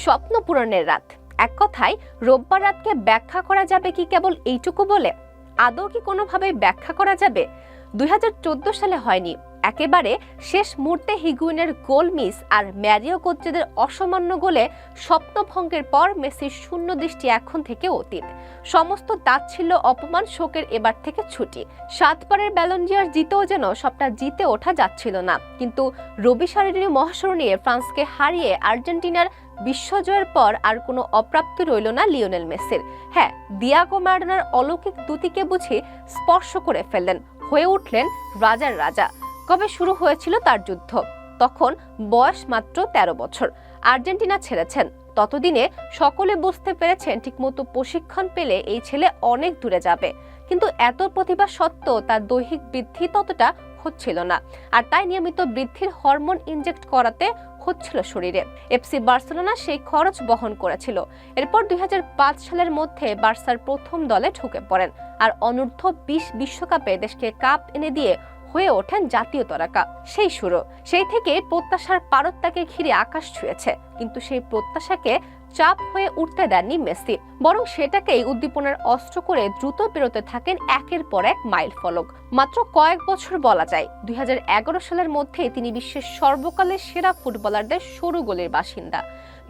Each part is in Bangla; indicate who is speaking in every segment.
Speaker 1: স্বপ্ন পূরণের রাত, এক কথায় রোববার রাতকে ব্যাখ্যা করা যাবে কি কেবল এইটুকু বলে? আদৌ কি কোনোভাবে ব্যাখ্যা করা যাবে? 2014 সালে হয়নি, একেবারে শেষ মুহূর্তে হিগুইনের গোল মিস আর ম্যারিও গোত্রেদের অসামান্য গোলে স্বপ্নভঙ্গের পর মেসির শূন্য দৃষ্টি এখন থেকে অতীত। সমস্ত তাচ্ছিল্য, অপমান, শোকের এবার থেকে ছুটি। 7 বারের ব্যালন ডি'অর জিতেও যেন সবটা জিতে ওঠা যাচ্ছিল না। কিন্তু রবিশারীয় মহাশূন্যে ফ্রান্সকে হারিয়ে আর্জেন্টিনার বিশ্বজয়ের পর আর কোনো অপ্রাপ্তি রইল না লিওনেল মেসির। হ্যাঁ, দিয়াগো ম্যারাডোনার অলৌকিক দুতিকে বুঝি স্পর্শ করে ফেললেন, হয়ে উঠলেন রাজার রাজা। কবে শুরু হয়েছিল তার যুদ্ধ? তখন বয়স মাত্র 13 বছর। আর্জেন্টিনা ছেড়েছেন, ততদিনে সকলে বুঝতে পেরেছেন ঠিকমতো প্রশিক্ষণ পেলে এই ছেলে অনেক দূরে যাবে। কিন্তু এত প্রতিভা সত্ত্বেও তার দৈহিক বৃদ্ধি ততটা হচ্ছিল না, আর তাই নিয়মিত বৃদ্ধির হরমোন ইনজেক্ট করাতে হচ্ছিল শরীরে। এফসি বার্সেলোনা সেই খরচ বহন করেছিল। এরপর 2005 সালের মধ্যে বার্সার প্রথম দলে ঢুকে পড়েন আর অনূর্ধ্ব 20 বিশ্বকাপে দেশকে কাপ এনে দিয়ে হয়ে ওঠেন জাতীয় তারকা। সেই শুরু, সেই থেকে প্রত্যাশার পারদ তাকে ঘিরে আকাশ ছুঁয়েছে। কিন্তু সেই প্রত্যাশাকে চাপ হয়ে উঠতে দেননি মেসি, বরং সেটাকেই উদ্দীপনার অস্ত্র করে দ্রুত পেরোতে থাকেন একের পর এক মাইল ফলক। মাত্র কয়েক বছর বলা যায়, 2011 সালের মধ্যে তিনি বিশ্বের সর্বকালের সেরা ফুটবলারদের সরু গোলের বাসিন্দা।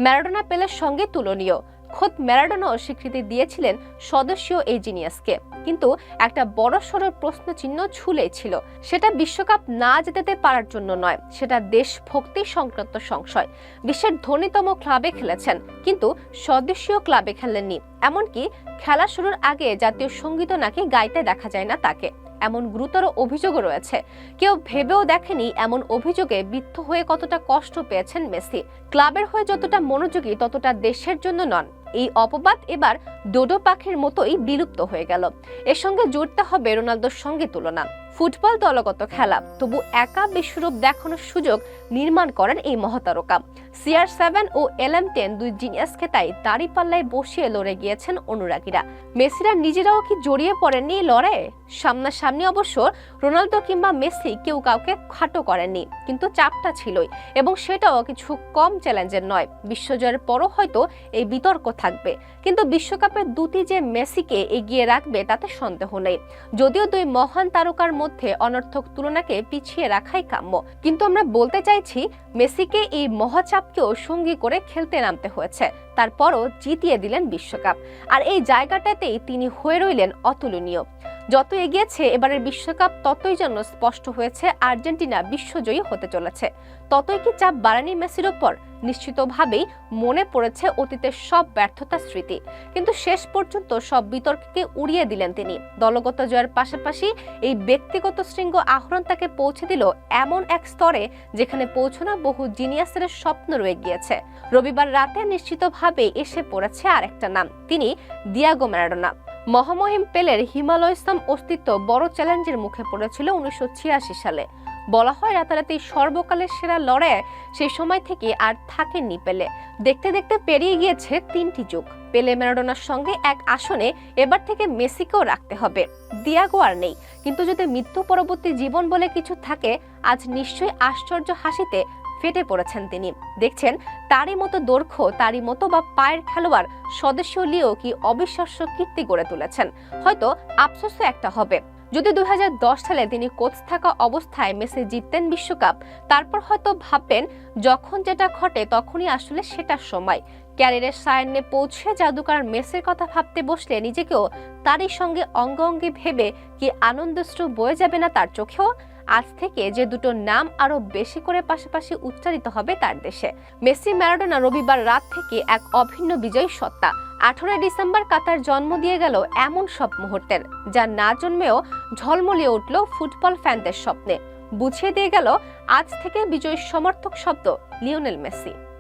Speaker 1: ম্যারাডোনা পেলের সঙ্গে তুলনীয়। খোদ ম্যারাডোনাও স্বীকৃতি দিয়েছিলেন সদস্যীয় এই জিনিয়াসকে। কিন্তু একটা বড়সড় প্রশ্নচিহ্ন ঝুলে ছিল। সেটা বিশ্বকাপ না জেতাতে পারার জন্য নয়, সেটা দেশভক্তি সংক্রান্ত সংশয়। বিশ্বের ধনীতম ক্লাবে খেলেছেন, কিন্তু সদস্যীয় ক্লাবে খেলেননি। এমনকি খেলা শুরুর আগে জাতীয় সঙ্গীত নাকি গাইতে দেখা যায় না তাকে। এমন গুরুতর অভিযোগও রয়েছে। কেউ ভেবেও দেখেনি এমন অভিযোগে বিদ্ধ হয়ে কতটা কষ্ট পেয়েছেন মেসি। ক্লাবের হয়ে যতটা মনোযোগী, ততটা দেশের জন্য নন। এই অপবাদ এবার ডোডো পাখির মতোই বিলুপ্ত হয়ে গেল। এর সঙ্গে জুড়তে হবে রোনালদোর সঙ্গে তুলনা। ফুটবল দলগত খেলা, তবু একা বিশ্বরূপ দেখানোর সুযোগ নির্মাণ করেন এই মহাতারকা। CR7 ও LM10 দুই জিনিয়াসকে তাই দাড়িপাল্লায় বসিয়ে লড়ে গিয়েছেন অনুরাগীরা। মেসিরা নিজেরাও কি জড়িয়ে পড়েননি লড়াইয়ে? সামনাসামনি অবশ্য রোনালদো কিংবা মেসি কেউ কাউকে খাটো করেননি, কিন্তু চাপটা ছিলই, এবং সেটাও কিছু কম চ্যালেঞ্জের নয়। বিশ্বজয়ের পরও হয়তো এই বিতর্ক থাকবে, কিন্তু বিশ্বকাপের দুটি যে মেসিকে এগিয়ে রাখবে তাতে সন্দেহ নেই। যদিও দুই মহান তারকার মধ্যে অনর্থক তুলনাকে পিছিয়ে রাখাই কাম্য, কিন্তু আমরা বলতে চাইছি মেসিকে এই মহাচাপকেও সঙ্গী করে খেলতে নামতে হয়েছে। তারপরও জিতিয়ে দিলেন বিশ্বকাপ, আর এই জায়গাটাতেই তিনি হয়ে রইলেন অতুলনীয়। যত এগিয়েছে এবারের বিশ্বকাপ, ততই যেন স্পষ্ট হয়েছে আর্জেন্টিনা বিশ্বজয়ী হতে চলেছে। ততই কি চাপ বাড়ানি মেসির ওপর? নিশ্চিতভাবেই মনে পড়েছে অতীতের সব ব্যর্থতার স্মৃতি, কিন্তু শেষ পর্যন্ত সব বিতর্ককে উড়িয়ে দিলেন তিনি। দলগত জয়ের পাশাপাশি এই ব্যক্তিগত শৃঙ্গ আহরণ তাকে পৌঁছে দিল এমন এক স্তরে যেখানে পৌঁছানো বহু জিনিয়াসের স্বপ্ন রয়ে গিয়েছে। রবিবার রাতে নিশ্চিতভাবে এসে পড়েছে আরেকটা নাম, তিনি দিয়াগো ম্যারাডোনা। মহামহিম পেলের হিমালয়সম অস্তিত্ব বড় চ্যালেঞ্জের মুখে পড়েছিল 1986 সালে। বলা হয় রাতারাতি সর্বকালের সেরা লড়াইয়ে সেই সময় থেকে আর থাকেননি পেলে। দেখতে দেখতে পেরিয়ে গিয়েছে 3টি যুগ। পেলে ম্যারাডোনার সঙ্গে এক আসনে এবার থেকে মেসিকেও রাখতে হবে। দিয়াগো আর নেই, কিন্তু যদি মৃত্যু পরবর্তী জীবন বলে কিছু থাকে, আজ নিশ্চয়ই আশ্চর্য হাসিতে ফেটে পড়েছেন তিনি। দেখছেন তারই মতো দৈর্ঘ্য, তারই মতো বা পায়ের খেলোয়াড় সদস্য লিও কি অবিশ্বাস্য কীর্তি গড়ে তুলেছেন। হয়তো আফসোসও একটা হবে, যদি 2010 সালে তিনি কোচ থাকা অবস্থায় মেসি জিততেন বিশ্বকাপ, তারপর হয়তো ভাববেন যখন যেটা ঘটে তখনই আসলে সেটার সময়। ক্যারিয়ারের সায়ান্নে পৌঁছে জাদুকর মেসির কথা ভাবতে বসলে নিজেকেও তারই সঙ্গে অঙ্গ অঙ্গে ভেবে কি আনন্দশ্রু বয়ে যাবে না তার চোখেও? আজ থেকে যে দুটো নাম আরো বেশি করে পাশাপাশি উচ্চারিত হবে তার দেশে। মেসি ম্যারাডোনা রবিবার রাত থেকে এক অভিন্ন বিজয়ী সত্তা। 18 ডিসেম্বর কাতার জন্ম দিয়ে গেল এমন সব মুহূর্তের, যা না জন্মেও ঝলমলিয়ে উঠল ফুটবল ফ্যানদের স্বপ্নে। বুঝিয়ে দিয়ে গেল আজ থেকে বিজয়ী সমর্থক শব্দ লিওনেল মেসি।